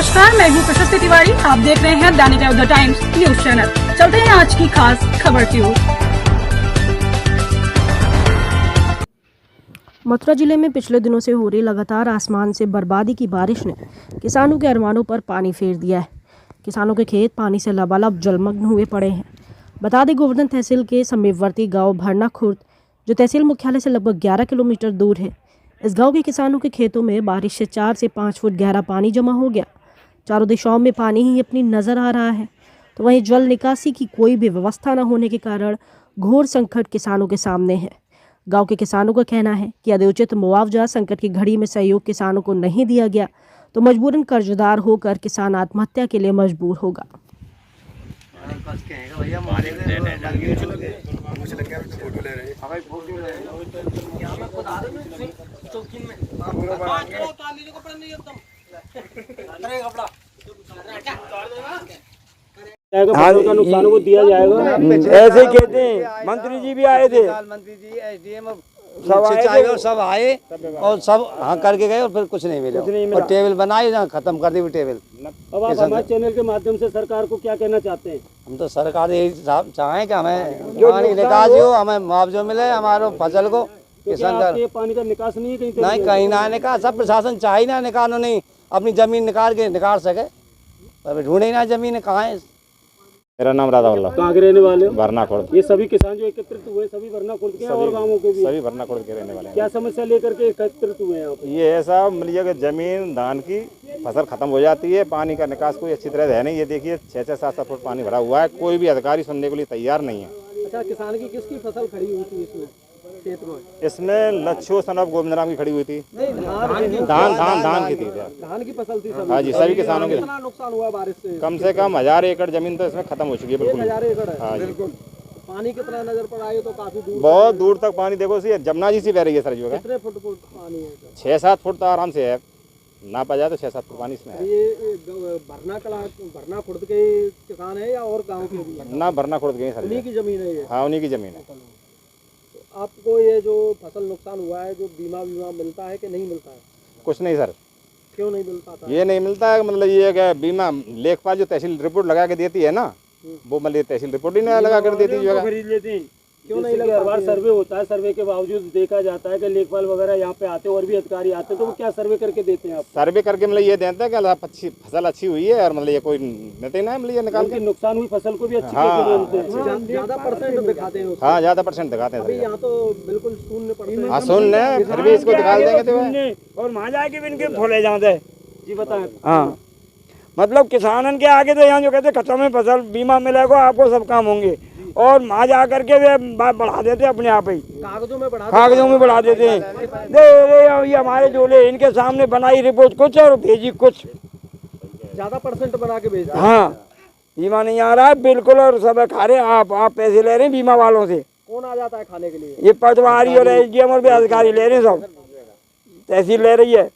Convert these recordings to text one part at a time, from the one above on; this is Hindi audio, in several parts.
नमस्कार, मैं हूँ प्रशस्ति तिवारी। आप देख रहे हैं दैनिक द टाइम्स न्यूज चैनल। चलते हैं आज की खास खबर की ओर। मथुरा जिले में पिछले दिनों से हो रही लगातार आसमान से बर्बादी की बारिश ने किसानों के अरमानों पर पानी फेर दिया है। किसानों के खेत पानी से लबालब जलमग्न हुए पड़े हैं। बता दें, गोवर्धन तहसील के समीपवर्ती गांव भरना खुर्द, जो तहसील मुख्यालय से लगभग 11 किलोमीटर दूर है, इस गांव के किसानों के खेतों में बारिश से 4 से 5 फुट गहरा पानी जमा हो गया। चारों दिशाओं में पानी ही अपनी नजर आ रहा है, तो वहीं जल निकासी की कोई भी व्यवस्था न होने के कारण घोर संकट किसानों के सामने है। गांव के किसानों का कहना है कि यदि उचित मुआवजा संकट की घड़ी में सहयोग किसानों को नहीं दिया गया तो मजबूरन कर्जदार होकर किसान आत्महत्या के लिए मजबूर होगा। नुकसानों को दिया जाएगा, ऐसे ही कहते हैं। मंत्री जी भी आए थे, मंत्री जी एसडीएम सब आए और सब हाँ करके गए और फिर कुछ नहीं मिला। और टेबल बनाई जहाँ खत्म कर दी वो टेबल। अब आप हमारे चैनल के माध्यम से सरकार को क्या कहना चाहते हैं? हम तो सरकार यही चाहें कि हमें पानी निकास हो, हमें मुआवजा मिले हमारे फसल को। किसान का पानी का निकास नहीं है नहीं कहीं ना निकास, सब प्रशासन चाहे ना निकालो नहीं, अपनी जमीन निकाल के निकाल सके, पर ढूंढे ना जमीन कहाँ है। मेरा नाम राधा वल्लभ। कहाँ के रहने वाले हो? भरना खुर्द। ये सभी किसान जो एकत्रित हुए सभी भरना खुर्द के और गांवों के भी? सभी भरना खुर्द के रहने वाले हैं। क्या समस्या लेकर के एकत्रित हुए हैं यहाँ पे? ये ऐसा मिलिए कि जमीन धान की फसल खत्म हो जाती है, पानी का निकास कोई अच्छी तरह है नहीं। ये देखिए 6-6, 7-7 फुट पानी भरा हुआ है, कोई भी अधिकारी सुनने के लिए तैयार नहीं है। अच्छा, किसान की किसकी फसल खड़ी हुई थी इसमें खेत में? इसमें लच्छो सन ऑफ गोविंद राम की खड़ी हुई थी। धान की थी। धान की फसल थी। हाँ जी, सभी किसानों के। कितना नुकसान हुआ बारिश से? कम से कम 1000 एकड़ जमीन तो इसमें खत्म हो चुकी है बिल्कुल। 1000 एकड़ है। हाँ जी। पानी कितना नजर पर आए तो काफी दूर, बहुत दूर तक पानी देखो, जमुना जी से बह रही है सर जी। कितने फुट पानी है? 6-7 फुट तो आराम से है, नापा जाए तो 6-7 फुट पानी इसमें है। ये भरना खुर्द के किसान है या और गांव के भी? ना, भरना खुर्द गए सर। उन्हीं की जमीन है ये? हाँ, उन्हीं की जमीन है। तो आपको ये जो फसल नुकसान हुआ है, जो बीमा मिलता है कि नहीं मिलता है? कुछ नहीं सर। क्यों नहीं मिलता था? ये नहीं मिलता है, मतलब ये कि बीमा लेखपाल जो तहसील रिपोर्ट लगा के देती है ना, वो मतलब तहसील रिपोर्ट ही नहीं लगा कर देती है। खरीद लेते हैं। क्यों नहीं लगा? हर बार सर्वे होता है, सर्वे के बावजूद देखा जाता है कि लेखपाल वगैरह यहाँ पे आते हैं और भी अधिकारी आते हैं, तो वो क्या सर्वे करके देते हैं आप? सर्वे करके मतलब ये देते हैं कि फसल अच्छी हुई है और मतलब ये कोई नहीं ना, मतलब ये निकाल के नुकसान हुई फसल को भी अच्छी ज्यादा परसेंट दिखाते हैं। हाँ, ज्यादा परसेंट दिखाते हैं। यहाँ तो बिल्कुल शून्य परसेंट। हाँ, शून्य, फिर भी इसको दिखा देंगे तो और वहाँ जाके भी इनके फोड़े जाते हैं जी। बताएं। हाँ, मतलब किसानन के आगे तो यहाँ जो कहते खत्म है फसल, बीमा मिलेगा आपको, सब काम होंगे, और वहाँ जा करके वे बढ़ा देते अपने आप ही, कागजों में बढ़ा देते हैं। ये हमारे जोले इनके सामने बनाई रिपोर्ट कुछ और भेजी कुछ, ज्यादा परसेंट बना के भेजा। हाँ, बीमा नहीं आ रहा है बिल्कुल, और सब खा रहे आप पैसे ले रहे हैं बीमा वालों से। कौन आ जाता है खाने के लिए? ये पटवारी और एसडीएम और भी अधिकारी ले रहे हैं, सब तहसील ले रही है।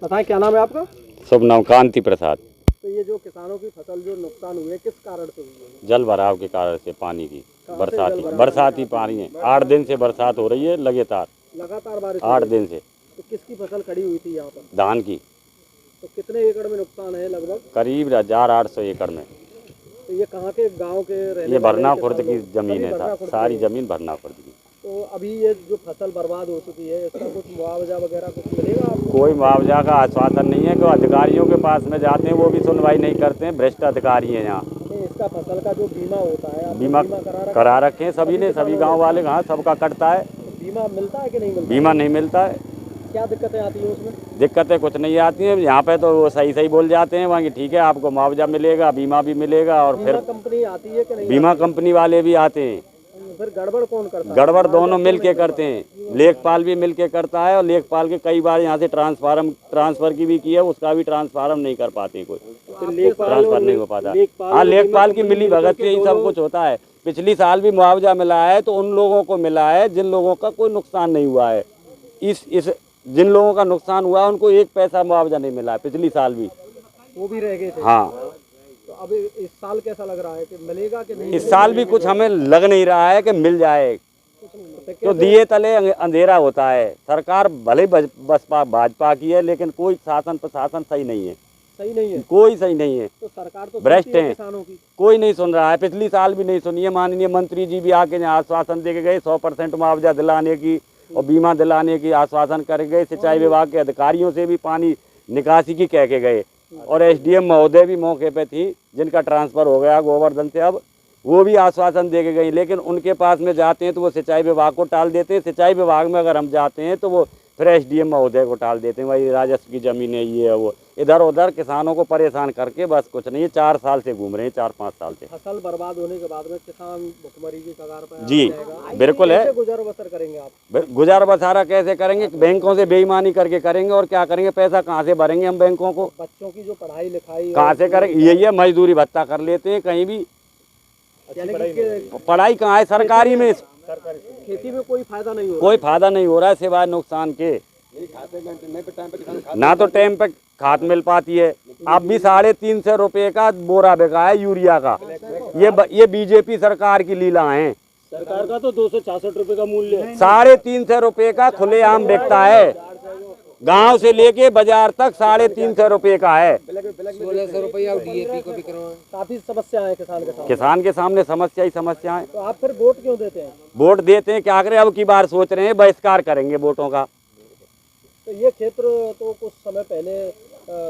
बताएं, क्या नाम है आपका? शुभ नाम कांति प्रसाद। तो ये जो किसानों की फसल जो नुकसान हुई है किस कारण से हुई है? जल भराव के कारण से, पानी की बरसाती पानी है। 8 दिन से बरसात हो रही है लगातार बारिश 8 दिन से। तो किसकी फसल खड़ी हुई थी यहाँ पर? धान की। तो कितने एकड़ में नुकसान है लगभग? करीब 1800 एकड़ में। तो ये कहाँ के गांव के रहने? ये भरना खुर्द की जमीन है, सारी जमीन भरना खुर्द की। तो अभी ये जो फसल बर्बाद हो चुकी है, इसका कुछ मुआवजा वगैरह कुछ मिलेगा आपको? कोई मुआवजा का आश्वासन नहीं है, कि अधिकारियों के पास में जाते हैं वो भी सुनवाई नहीं करते हैं, भ्रष्ट अधिकारी हैं यहाँ। इसका फसल का जो बीमा होता है, बीमा करा रखे हैं सभी ने, सभी गांव वाले। हाँ, सबका कटता है। बीमा मिलता है कि नहीं मिलता? बीमा नहीं मिलता है। क्या दिक्कतें आती हैं उसमें? दिक्कतें कुछ नहीं आती हैं यहाँ पे, तो वो सही बोल जाते हैं वहाँ की, ठीक है आपको मुआवजा मिलेगा, बीमा भी मिलेगा। और फिर कंपनी आती है कि नहीं? बीमा कंपनी वाले भी आते हैं। फिर गड़बड़ कौन करता है? गड़बड़ दोनों मिल के करते हैं, लेखपाल भी मिल के करता है, और लेखपाल के कई बार यहाँ से ट्रांसफर की भी की है, उसका भी ट्रांसफार्म नहीं कर पाते, कोई ट्रांसफर नहीं हो पाता। हाँ, लेखपाल की मिली भगत से ही सब कुछ होता है। पिछली साल भी मुआवजा मिला है तो उन लोगों को मिला है जिन लोगों का कोई नुकसान नहीं हुआ है। जिन लोगों का नुकसान हुआ उनको 1 पैसा मुआवजा नहीं मिला है, पिछली साल भी वो भी रह गए थे। हाँ, तो अब इस साल कैसा लग रहा है कि मिलेगा कि नहीं? इस साल भी कुछ हमें लग नहीं रहा है कि मिल जाए, तो दिए तले अंधेरा होता है। सरकार भले भाजपा की है, लेकिन कोई शासन प्रशासन सही नहीं है। सही नहीं है। कोई सही नहीं है, तो सरकार तो भ्रष्ट सुनती है हैं। किसानों की। कोई नहीं सुन रहा है, पिछली साल भी नहीं सुनी है। माननीय मंत्री जी भी आके यहाँ आश्वासन दे के गए 100% मुआवजा दिलाने की और बीमा दिलाने की आश्वासन कर गए। सिंचाई विभाग के अधिकारियों से भी पानी निकासी की कह के गए और एसडीएम महोदय भी मौके पे थी, जिनका ट्रांसफ़र हो गया गोवर्धन से, अब वो भी आश्वासन दे के गई। लेकिन उनके पास में जाते हैं तो वो सिंचाई विभाग को टाल देते हैं। सिंचाई विभाग में अगर हम जाते हैं तो वो फिर एसडीएम महोदय को टाल देते हैं, भाई राजस्व की ज़मीन है, ये है वो, इधर उधर किसानों को परेशान करके बस कुछ नहीं। 4 साल से घूम रहे हैं, 4-5 साल से। फसल बर्बाद होने के बाद में किसान भुखमरी की कगार पर जी, जाएगा। बिल्कुल है। कैसे गुजर बसर करेंगे आप? गुजार बसारा कैसे करेंगे? बैंकों से बेईमानी करके करेंगे और क्या करेंगे? पैसा कहाँ से भरेंगे हम बैंकों को? बच्चों की जो पढ़ाई लिखाई कहाँ से करेंगे? यही है, मजदूरी भत्ता कर लेते हैं कहीं भी। पढ़ाई कहाँ है? सरकारी में। खेती में कोई फायदा नहीं हो रहा। कोई फायदा नहीं हो रहा है सिवाय नुकसान के। ना तो टाइम पे खाद मिल पाती है। अब भी 350 रुपये का बोरा बिका है यूरिया का। ये बीजेपी सरकार की लीला है। सरकार का तो 266 रुपए का मूल्य है। 350 रुपये का खुलेआम बिकता है। गांव से लेके बाजार तक 350 रुपये का है। 1600 रुपया डीएपी को बिक रहा है। काफी समस्या है किसान के साथ। किसान के सामने समस्या ही समस्या है। तो आप फिर वोट क्यों देते हैं? वोट देते हैं, क्या करें? अब की बार सोच रहे हैं बहिष्कार करेंगे वोटों का। तो ये क्षेत्र तो कुछ समय पहले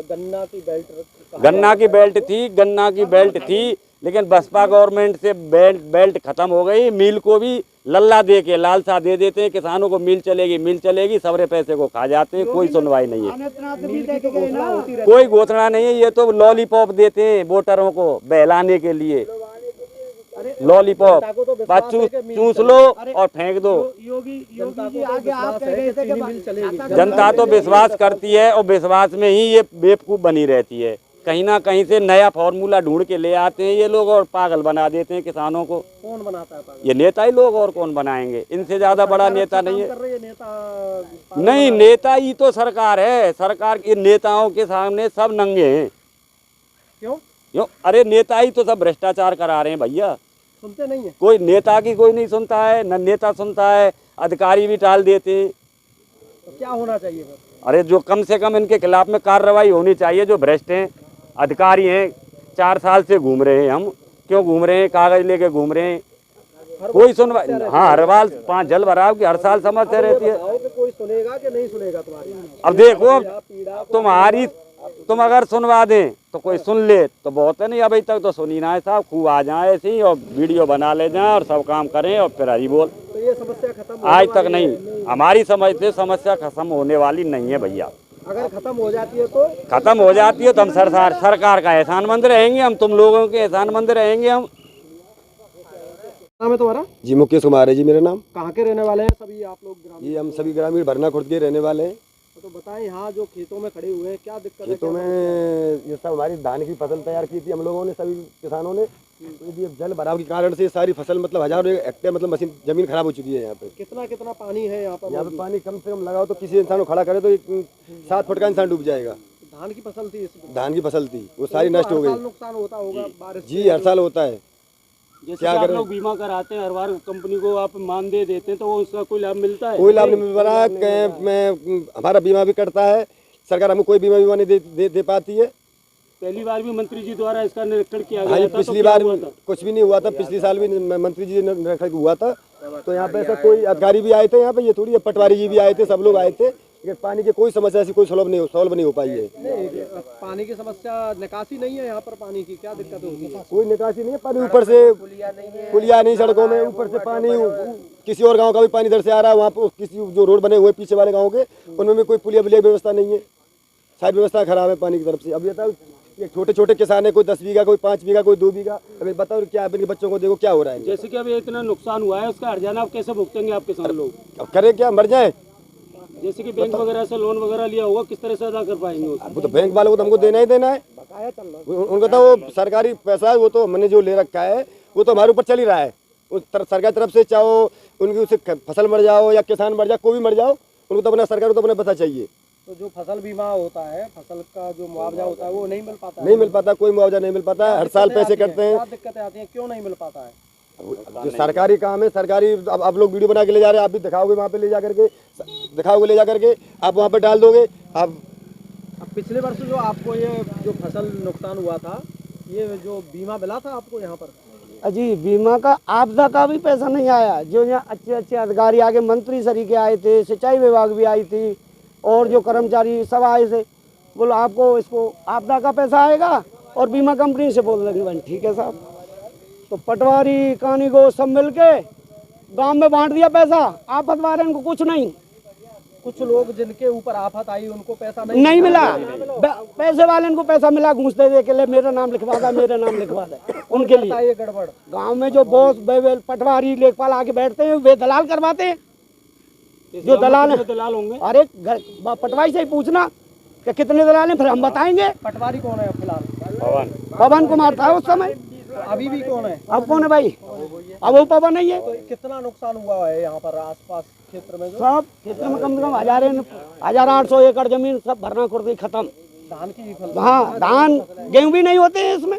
गन्ना की बेल्ट थी, लेकिन बसपा गवर्नमेंट से बेल्ट खत्म हो गई। मिल को भी लल्ला दे के लालसा दे देते हैं किसानों को, मिल चलेगी, सबरे पैसे को खा जाते हैं। कोई सुनवाई नहीं है, कोई घोषणा नहीं है। ये तो लॉलीपॉप देते हैं वोटरों को बहलाने के लिए। लॉलीपॉप बस चूस लो और फेंक दो। जनता तो विश्वास करती है और विश्वास में ही ये बेवकूफ़ बनी रहती है। कहीं ना कहीं से नया फॉर्मूला ढूंढ के ले आते हैं ये लोग और पागल बना देते हैं किसानों को। कौन बनाता है पागल? ये नेता ही लोग, और कौन बनाएंगे? इनसे ज़्यादा बड़ा नेता नहीं है। नेता नहीं, नेता ही तो सरकार है। सरकार के नेताओं के सामने सब नंगे हैं। क्यों? अरे नेता ही तो सब भ्रष्टाचार करा रहे हैं भैया। सुनते नहीं है कोई नेता की कोई नहीं सुनता है, न नेता सुनता है, अधिकारी भी टाल देते हैं। तो क्या होना चाहिए फिर? अरे जो कम से कम इनके खिलाफ में कार्रवाई होनी चाहिए। जो भ्रष्ट हैं अधिकारी हैं, 4 साल से घूम रहे हैं। हम क्यों घूम रहे हैं? कागज लेके घूम रहे हैं, कोई सुनवाई। हाँ, हर बार 5 जल भराव की हर साल समस्या रहती है। कोई सुनेगा कि नहीं सुनेगा तुम्हारी? अब देखो, तुम अगर सुनवा दें तो कोई सुन ले तो बहुत है, नहीं अभी तक तो सुनी ना है साहब। खूब आ जाए ऐसे ही और वीडियो बना ले जाए और सब काम करें और फिर हरी बोल। तो ये समस्या खत्म आज तक नहीं, हमारी समझ से समस्या खत्म होने वाली नहीं है भैया। अगर खत्म हो जाती है तो? खत्म हो जाती है तो हम सरकार का एहसानमंद रहेंगे, हम तुम लोगों के एहसानमंद रहेंगे हम। नाम है तुम्हारा? जी मुकेश कुमार है जी मेरा नाम। कहाँ के रहने वाले हैं सभी आप लोग? जी हम सभी ग्रामीण भरना खुर्द के रहने वाले हैं। तो बताएं, यहाँ जो खेतों में खड़े हुए हैं क्या दिक्कत है? खेतों में ये सब हमारी धान की फसल तैयार की थी हम लोगों ने, सभी किसानों ने। तो ये जल भराव के कारण से सारी फसल मतलब हजारों हेक्टेयर मतलब मशीन जमीन खराब हो चुकी है यहाँ पे। कितना पानी है यहाँ पर? यहाँ पे पानी कम से कम लगाओ तो किसी इंसान को खड़ा करे तो 7 फुट का इंसान डूब जाएगा। धान की फसल थी इसमें? धान की फसल थी, वो सारी नष्ट हो गई। नुकसान होता होगा बारिश? जी हर साल होता है। जैसे आप लोग बीमा कराते हैं, हर बार कंपनी को आप मान दे देते हैं, तो उसका कोई लाभ मिलता है? कोई लाभ नहीं मिल रहा है। हमारा बीमा भी कटता है, सरकार हमको कोई बीमा नहीं दे पाती है। पहली बार भी मंत्री जी द्वारा इसका निरीक्षण किया हाँ गया जी, था। पिछली बार कुछ भी नहीं हुआ था। पिछली साल भी मंत्री जी ने निरीक्षण हुआ था, तो यहाँ पे ऐसा कोई अधिकारी भी आए थे यहाँ पे। ये थोड़ी पटवारी जी भी आए थे, सब लोग आए थे, लेकिन पानी की कोई समस्या ऐसी कोई सॉल्व नहीं हो पाई है। पानी की समस्या, निकासी नहीं है यहाँ पर पानी की, क्या दिक्कत होगी? कोई निकासी नहीं है, पानी ऊपर से पुलिया नहीं सड़कों में, ऊपर से पानी किसी और गांव का भी पानी इधर से आ रहा है। वहाँ पर किसी जो रोड बने हुए पीछे वाले गाँव के, उनमें भी कोई पुलिया व्यवस्था नहीं है। सारी व्यवस्था खराब है पानी की तरफ से। अब ये था छोटे छोटे किसान है, कोई 10 बीघा, कोई 5 बीघा, कोई 2 बीघा। अभी बताओ क्या अपने बच्चों को देखो क्या हो रहा है। जैसे कि अभी इतना नुकसान हुआ है, उसका हर्जाना आप कैसे भुगतेंगे आप किसान लोग? अब करें क्या, मर जाए? जैसे कि बैंक वगैरह से लोन वगैरह लिया होगा, किस तरह से अदा कर पाएंगे? वो तो बैंक वालों को तो हमको देना ही देना है। उनको तो वो सरकारी पैसा है, वो तो हमने जो ले रखा है वो तो हमारे ऊपर चल ही रहा है। उस सरकार तरफ से चाहो उनकी उससे फसल मर जाओ या किसान मर जाओ, कोई भी मर जाओ, उनको तो अपना सरकार को तो अपना पैसा चाहिए। तो जो फसल बीमा होता है, फसल का जो मुआवजा होता है वो नहीं मिल पाता? नहीं मिल पाता, कोई मुआवजा नहीं मिल पाता है। हर साल पैसे कटते हैं। क्या दिक्कतें आती हैं, क्यों नहीं मिल पाता है? जो सरकारी काम है, सरकारी अब आप लोग वीडियो बना के ले जा रहे हैं, आप भी दिखाओगे वहाँ पे ले जा करके, दिखाओगे ले जा करके, आप वहाँ पे डाल दोगे। आप अब पिछले वर्ष जो आपको ये जो फसल नुकसान हुआ था, ये जो बीमा मिला था आपको यहाँ पर? अजी बीमा का आपदा का भी पैसा नहीं आया। जो यहाँ अच्छे अच्छे अधिकारी आगे, मंत्री सरीके आए थे, सिंचाई विभाग भी आई थी और जो कर्मचारी सब आए थे, बोलो आपको इसको आपदा का पैसा आएगा। और बीमा कंपनी से बोल लगी, बन ठीक है साहब। तो पटवारी कानी को सब मिल के गाँव में बांट दिया पैसा, आफत वाले को कुछ नहीं। कुछ लोग जिनके ऊपर आफत आई उनको पैसा नहीं मिला, पैसे वाले को पैसा मिला घूस दे के लिए मेरा नाम लिखवा दे, मेरा नाम लिखवा दे। उनके लिए ये गड़बड़ गांव में जो बॉस पटवारी लेखपाल आके बैठते हैं वे दलाल करवाते हैं। जो दलाल होंगे, अरे पटवारी से ही पूछना कि कितने दलाल हैं, फिर हम बताएंगे। पटवारी कौन है फिलहाल? पवन कुमार था उस समय। अभी भी कौन है? अब कौन है भाई? अब वो पवन नहीं है। तो कितना नुकसान हुआ है यहाँ पर आसपास क्षेत्र में? सब क्षेत्र में कम से कम 1800 एकड़ जमीन सब भरना खुर्दी खत्म। धान की फसल? हाँ, धान गेहूँ भी नहीं होते हैं इसमें।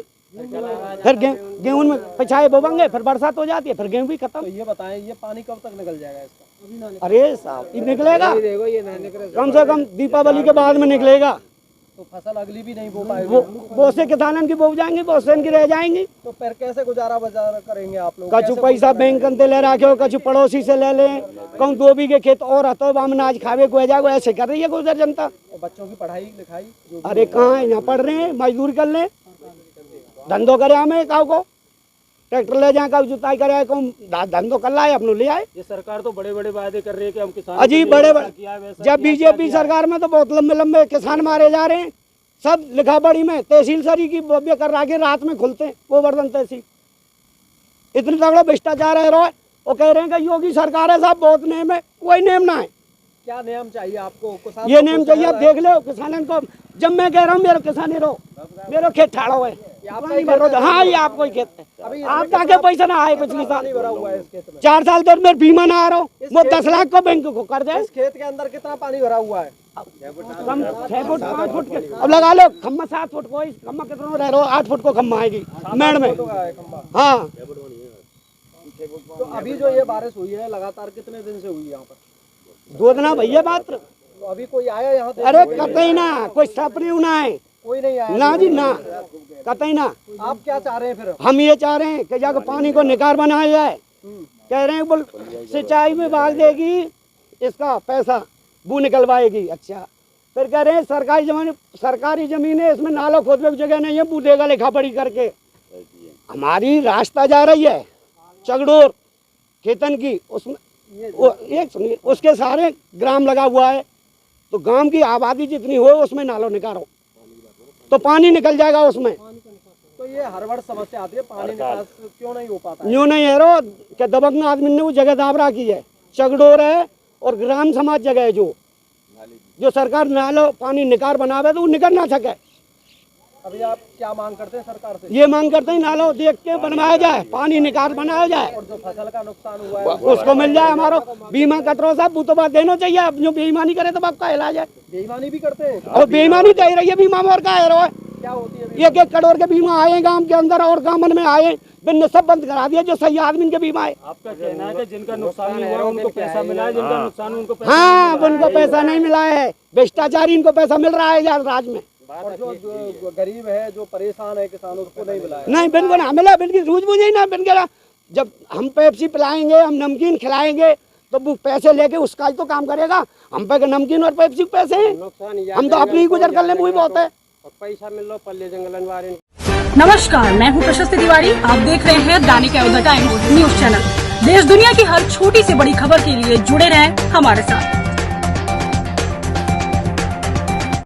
फिर गेहूं में पिछाए बोबेंगे, फिर बरसात हो जाती है, फिर गेहूं भी खत्म। तो ये बताएं, ये पानी कब तक निकल जाएगा इसका? अरे साहब ये निकलेगा कम से कम दीपावली के बाद में निकलेगा। तो फसल अगली भी नहीं बो पाएगी? बहुत से किसानन की बो जाएंगी, बहुत से इनकी रह जाएंगी। तो फिर कैसे गुजारा बाजार करेंगे आप लोग? कछु पैसा बैंक से ले रखे हो, कछु पड़ोसी से ले लें, कहूँ 2 बीघे खेत और हतो अनाज खावे को जाएगा, ऐसे कर रही है गुजर जनता। और बच्चों की पढ़ाई लिखाई? अरे कहाँ है, यहाँ पढ़ रहे हैं, मजदूरी कर ले, धंधो करे, हमें काउ को ट्रैक्टर ले जाए, काउ जुताई करे, कहूँ धंधो कर लाए, अपनों ले आए। ये सरकार तो बड़े बड़े वादे कर रही है कि हम किसान अजी बड़े जब बीजेपी सरकार में तो बहुत लंबे लंबे किसान मारे जा रहे हैं। सब लिखा पढ़ी में तहसील सरी की कर रहा के रात में खुलते हैं गोवर्धन तहसील। इतने तगड़ा भ्रष्टाचार है रोए। वो कह रहे हैं कि योगी सरकार है साहब, बहुत नेम है, कोई नेम ना है। क्या नियम चाहिए आपको? ये नेम चाहिए, आप देख लो किसानों को। जब मैं कह रहा हूँ मेरे किसानी रहो, मेरा खेत ठाड़ो है। हाँ ये आपको ही खेत है, आप ताकि पैसा ना आए पिछली साल 4 साल तो मेरे बीमा ना आ रहा हूँ, वो 10 लाख को बैंक को कर दे। इस खेत के अंदर कितना पानी भरा हुआ है? कम 6 फुट 5 फुट के अब लगा लो। खम्मा 7 फुट को, खम्मा कितना रह रहा 8 फुट को खम्मा आएगी मेड़ में। हाँ तो अभी जो ये बारिश हुई है लगातार कितने दिन से हुई यहाँ पर? 2 दिन भैया बात। तो अभी कोई आया यहाँ? अरे कतई ना, कोई सपने ना है, कोई नहीं आया ना जी ना, कतई ना। आप क्या चाह रहे हैं फिर? हम ये चाह रहे हैं कि जाकर पानी को निकाल बनाया जाए। कह रहे हैं बोल सिंचाई विभाग देगी इसका पैसा, वो निकलवाएगी। अच्छा फिर कह रहे हैं सरकारी जमीन है, इसमें नाला खोदने की जगह नहीं है, वो देगा लिखा पढ़ी करके। हमारी रास्ता जा रही है चगडोर खेतन की, उसमें एक सुनिए, उसके सारे ग्राम लगा हुआ है। तो गांव की आबादी जितनी हो उसमें नालों निकालो तो पानी निकल जाएगा उसमें। तो ये हर वर्ष समस्या आती है, पानी निकास क्यों नहीं हो पाता? यूँ नहीं है रो क्या दबंग आदमी ने वो जगह दाबरा की है। चगडोर है और ग्राम समाज जगह है, जो सरकार नालो पानी निकार बनावे तो वो निकल ना सके। अभी आप क्या मांग करते हैं सरकार से? ये मांग करते हैं नालो देख के बनवाया जाए, पानी निकाल बनाया जाए, और जो फसल का नुकसान हुआ है उसको मिल जाए। हमारा बीमा कटरो साहब वो तो बात देना चाहिए। अब जो बेईमानी करे तो बाप का इलाज है। बेईमानी भी करते हैं और बेईमानी दे रही है बीमा में, और का है क्या होती है? 1-1 करोड़ के बीमा आए गांव के अंदर और गांवन में आए, बिन सब बंद करा दिया जो सही आदमी के बीमा है। आपका कहना है कि जिनका नुकसान नहीं हुआ उनको पैसा मिला है, जिनका नुकसान उनको पैसा हाँ उनको पैसा नहीं मिला है, भ्रष्टाचारी इनको पैसा मिल रहा है राज्य में। और जो गरीब है, जो परेशान है किसान, उसको नहीं मिला है? नहीं बिल्कुल ना मिला, बिल्कुल रूज बुझे ना बिल्कुल। जब हम पेप्सी पिलाएंगे, हम नमकीन खिलाएंगे तो वो पैसे लेके उसका ही तो काम करेगा। हम पे नमकीन और पेप्सी पैसे हैं, हम तो अपनी ही गुजर कर ले, वो ही बहुत है। पैसा मिल लो पल्ले जंगलन वाले। नमस्कार, मैं हूं प्रशस्ति तिवारी। आप देख रहे हैं दैनिक अयोध्या टाइम्स न्यूज चैनल। देश दुनिया की हर छोटी से बड़ी खबर के लिए जुड़े रहें हमारे साथ।